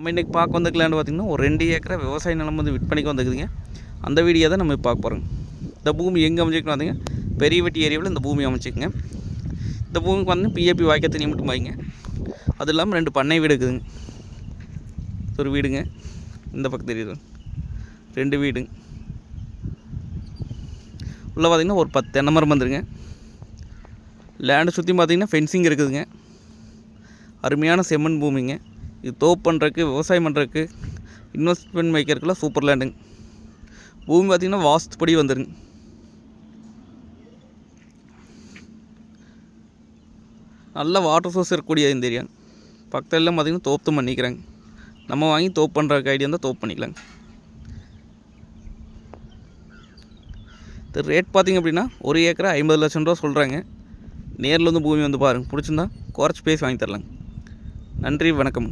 நம்ம இன்றைக்கி பார்க்க வந்த லேண்ட் பார்த்திங்கன்னா ஒரு 2 ஏக்கரை விவசாய நிலம் வந்து விற்பனைக்கு வந்துக்குதுங்க. அந்த வீடியோ தான் நம்ம பார்க்க போகிறோங்க. இந்த பூமி எங்கே அமைச்சிருக்கணும் பார்த்திங்கன்னா பெரியவெட்டி ஏரியாவில் இந்த பூமி அமைச்சிக்குங்க. இந்த பூமிக்கு வந்து பிஏபி வாய்க்க தண்ணி மட்டும் வாங்க. அது இல்லாமல் 2 பண்ணை வீடு இருக்குதுங்க. ஒரு வீடுங்க, இந்த பக்கம் தெரியுது 2 வீடுங்க. உள்ளே பார்த்திங்கன்னா ஒரு 10 தென்னை மரம் வந்துருங்க. லேண்டு சுற்றி பார்த்திங்கன்னா ஃபென்சிங் இருக்குதுங்க. அருமையான செம்மண் பூமிங்க. இது தோப்பு பண்ணுறதுக்கு, விவசாயம் பண்ணுறதுக்கு, இன்வெஸ்ட்மெண்ட் வைக்கிறதுக்குலாம் சூப்பர் லேண்டுங்க. பூமி பார்த்திங்கன்னா வாஸ்துப்படி வந்துடுங்க. நல்ல வாட்டர் சோர்ஸ் இருக்கக்கூடிய இந்த ஏரியா. பக்கத்தில் எல்லாம் பார்த்திங்கன்னா தோப்பு தான் பண்ணிக்கிறாங்க. நம்ம வாங்கி தோப்பு பண்ணுறதுக்கு ஐடியா இருந்தால் தோப்பு பண்ணிக்கலாங்க. இது ரேட் பார்த்திங்க அப்படின்னா 1 ஏக்கரை 50 லட்சம் ரூபா சொல்கிறாங்க. நேரில் வந்து பூமி வந்து பாருங்கள், பிடிச்சிருந்தா குறைச்சி பேசி வாங்கி தரலாங்க. நன்றி, வணக்கம்.